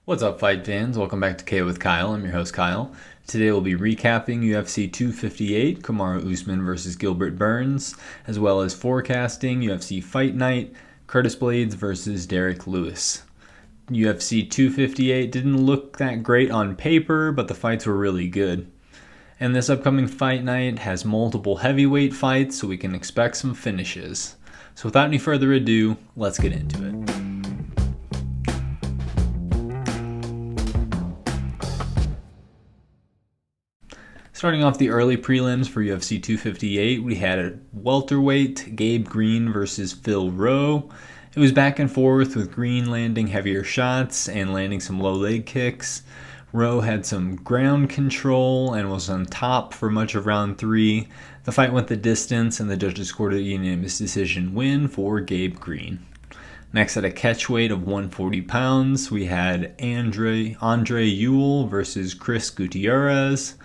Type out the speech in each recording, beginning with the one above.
What's up, fight fans? Welcome back to KO with Kyle. I'm your host, Kyle. Today we'll be recapping UFC 258, Kamaru Usman versus Gilbert Burns, as well as forecasting UFC Fight Night, Curtis Blaydes versus Derrick Lewis. UFC 258 didn't look that great on paper, but the fights were really good. And this upcoming fight night has multiple heavyweight fights, so we can expect some finishes. So without any further ado, let's get into it. Starting off the early prelims for UFC 258, we had a welterweight Gabe Green versus Phil Rowe. It was back and forth with Green landing heavier shots and landing some low leg kicks. Rowe had some ground control and was on top for much of round 3. The fight went the distance and the judges scored a unanimous decision win for Gabe Green. Next, at a catchweight of 140 pounds, we had Andre Ewell versus Chris Gutierrez.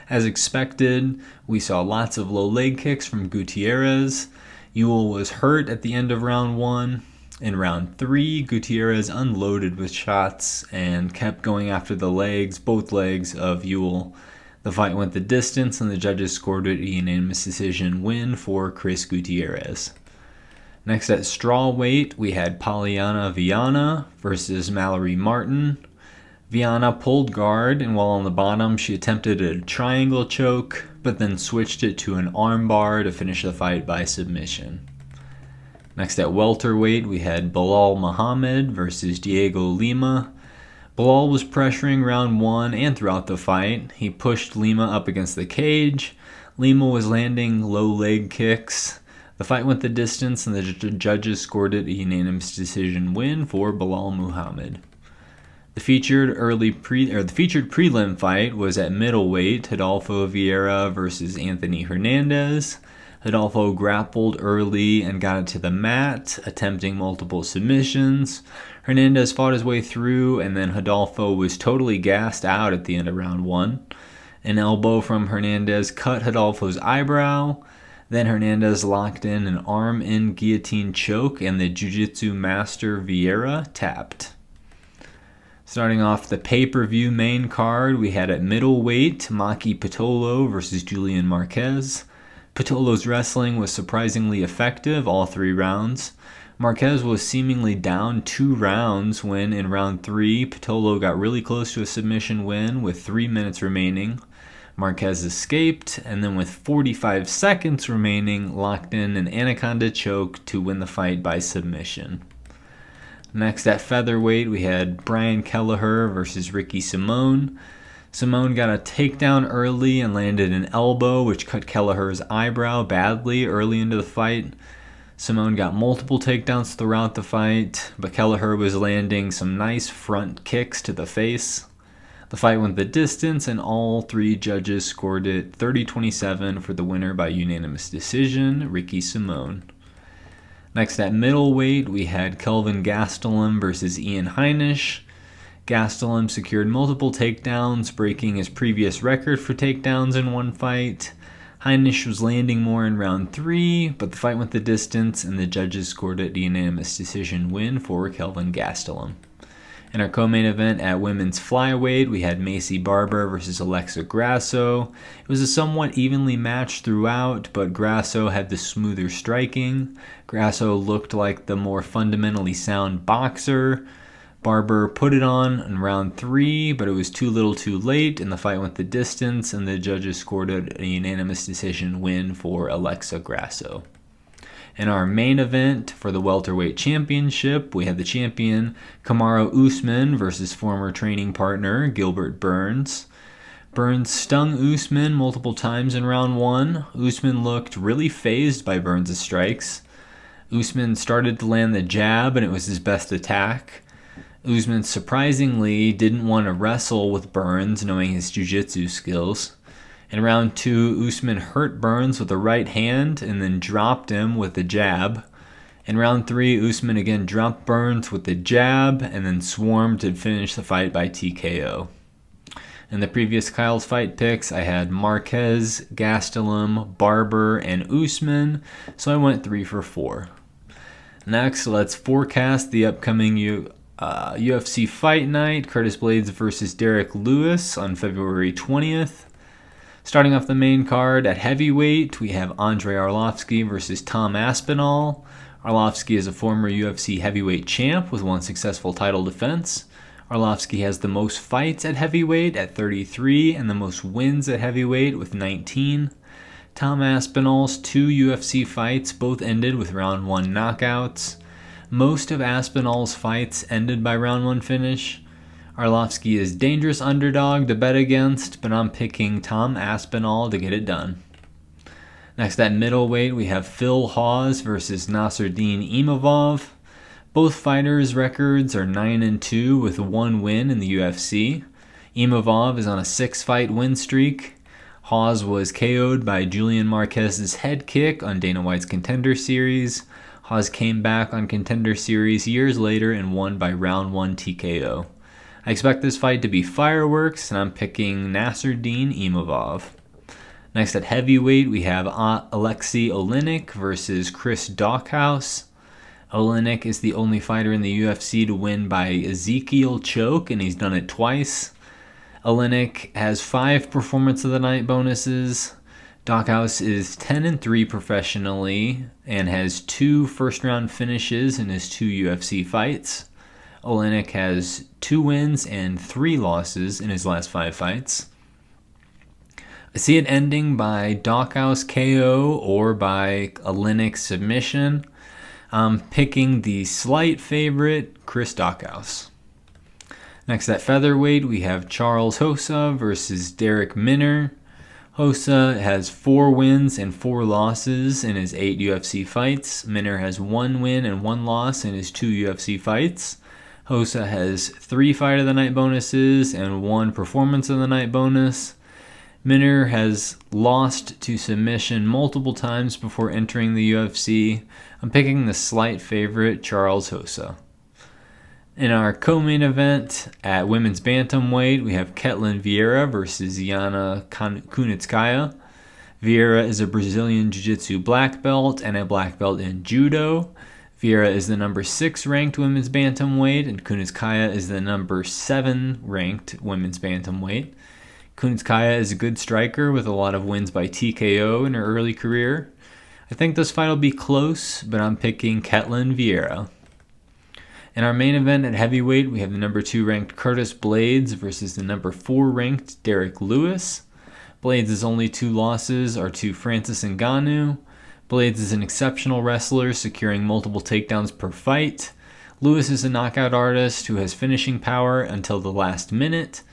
As expected, we saw lots of low leg kicks from Gutierrez. Ewell was hurt at the end of round 1. In round 3, Gutierrez unloaded with shots and kept going after the legs, both legs of Ewell. The fight went the distance and the judges scored it a unanimous decision win for Chris Gutierrez. Next at strawweight, we had Polyana Viana versus Mallory Martin. Viana pulled guard, and while on the bottom, she attempted a triangle choke, but then switched it to an armbar to finish the fight by submission. Next at welterweight, we had Belal Muhammad versus Diego Lima. Belal was pressuring round 1 and throughout the fight. He pushed Lima up against the cage. Lima was landing low leg kicks. The fight went the distance, and the judges scored it a unanimous decision win for Belal Muhammad. The featured prelim fight was at middleweight, Rodolfo Vieira versus Anthony Hernandez. Rodolfo grappled early and got it to the mat, attempting multiple submissions. Hernandez fought his way through, and then Rodolfo was totally gassed out at the end of round 1. An elbow from Hernandez cut Rodolfo's eyebrow. Then Hernandez locked in an arm-in guillotine choke, and the jiu-jitsu master Vieira tapped. Starting off the pay-per-view main card, we had at middleweight, Maki Pitolo versus Julian Marquez. Pitolo's wrestling was surprisingly effective all 3 rounds. Marquez was seemingly down 2 rounds when, in round 3, Pitolo got really close to a submission win with 3 minutes remaining. Marquez escaped, and then with 45 seconds remaining, locked in an anaconda choke to win the fight by submission. Next at featherweight, we had Brian Kelleher versus Ricky Simone. Simone got a takedown early and landed an elbow, which cut Kelleher's eyebrow badly early into the fight. Simone got multiple takedowns throughout the fight, but Kelleher was landing some nice front kicks to the face. The fight went the distance, and all 3 judges scored it 30-27 for the winner by unanimous decision, Ricky Simone. Next at middleweight, we had Kelvin Gastelum versus Ian Heinisch. Gastelum secured multiple takedowns, breaking his previous record for takedowns in one fight. Heinisch was landing more in round 3, but the fight went the distance, and the judges scored it a unanimous decision win for Kelvin Gastelum. In our co-main event at women's flyweight, we had Macy Barber versus Alexa Grasso. It was a somewhat evenly matched throughout, but Grasso had the smoother striking. Grasso looked like the more fundamentally sound boxer. Barber put it on in round 3, but it was too little too late, and the fight went the distance, and the judges scored a unanimous decision win for Alexa Grasso. In our main event for the welterweight championship, we had the champion Kamaru Usman versus former training partner Gilbert Burns. Burns stung Usman multiple times in round 1. Usman looked really fazed by Burns' strikes. Usman started to land the jab, and it was his best attack. Usman surprisingly didn't want to wrestle with Burns, knowing his jiu-jitsu skills. In round 2, Usman hurt Burns with a right hand and then dropped him with a jab. In round 3, Usman again dropped Burns with the jab and then swarmed to finish the fight by TKO. In the previous Kyle's fight picks, I had Marquez, Gastelum, Barber, and Usman, so I went 3 for 4. Next, let's forecast the upcoming UFC Fight Night, Curtis Blaydes versus Derrick Lewis on February 20th. Starting off the main card at heavyweight, we have Andrei Arlovski versus Tom Aspinall. Arlovski is a former UFC heavyweight champ with one successful title defense. Arlovski has the most fights at heavyweight at 33 and the most wins at heavyweight with 19. Tom Aspinall's 2 UFC fights both ended with round 1 knockouts. Most of Aspinall's fights ended by round 1 finish. Arlovski is dangerous underdog to bet against, but I'm picking Tom Aspinall to get it done. Next at middleweight, we have Phil Hawes versus Nasruddin Imavov. Both fighters' records are 9-2 with 1 win in the UFC. Imavov is on a 6-fight win streak. Hawes was KO'd by Julian Marquez's head kick on Dana White's Contender Series. Hawes came back on Contender Series years later and won by round 1 TKO. I expect this fight to be fireworks, and I'm picking Nasruddin Imavov. Next at heavyweight, we have Alexei Oleinik versus Chris Daukaus. Oleinik is the only fighter in the UFC to win by Ezekiel choke, and he's done it twice. Oleinik has 5 Performance of the Night bonuses. Daukaus is 10-3 professionally and has 2 first-round finishes in his 2 UFC fights. Oleinik has 2 wins and 3 losses in his last 5 fights. I see it ending by Daukaus KO or by Oleinik submission. I'm picking the slight favorite, Chris Daukaus. Next at featherweight, we have Charles Hossa versus Derrick Minner. Hossa has 4 wins and 4 losses in his 8 UFC fights. Minner has 1 win and 1 loss in his 2 UFC fights. Hossa has 3 Fight of the Night bonuses and 1 Performance of the Night bonus. Minner has lost to submission multiple times before entering the UFC. I'm picking the slight favorite, Charles Hossa. In our co-main event at women's bantamweight, we have Ketlin Vieira versus Yana Kunitskaya. Vieira is a Brazilian Jiu-Jitsu black belt and a black belt in Judo. Vieira is the number 6 ranked women's bantamweight, and Kunitskaya is the number 7 ranked women's bantamweight. Kunitskaya is a good striker with a lot of wins by TKO in her early career. I think this fight will be close, but I'm picking Ketlin Vieira. In our main event at heavyweight, we have the number 2 ranked Curtis Blaydes versus the number 4 ranked Derrick Lewis. Blaydes' only 2 losses are to Francis Ngannou. Blaydes is an exceptional wrestler, securing multiple takedowns per fight. Lewis is a knockout artist who has finishing power until the last minute.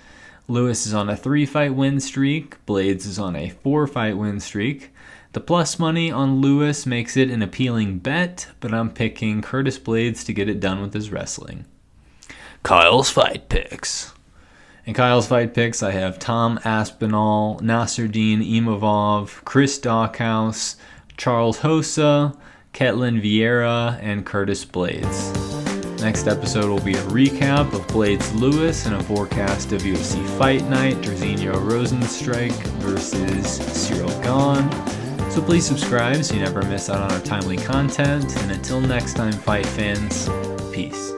Lewis is on a 3-fight win streak. Blaydes is on a 4-fight win streak. The plus money on Lewis makes it an appealing bet, but I'm picking Curtis Blaydes to get it done with his wrestling. Kyle's Fight Picks. In Kyle's Fight Picks, I have Tom Aspinall, Nasruddin Imavov, Chris Daukaus, Charles Hossa, Ketlin Vieira, and Curtis Blaydes. Next episode will be a recap of Blaydes Lewis and a forecast of UFC Fight Night, Jairzinho Rozenstruik versus Cyril Gane. So please subscribe so you never miss out on our timely content. And until next time, fight fans, peace.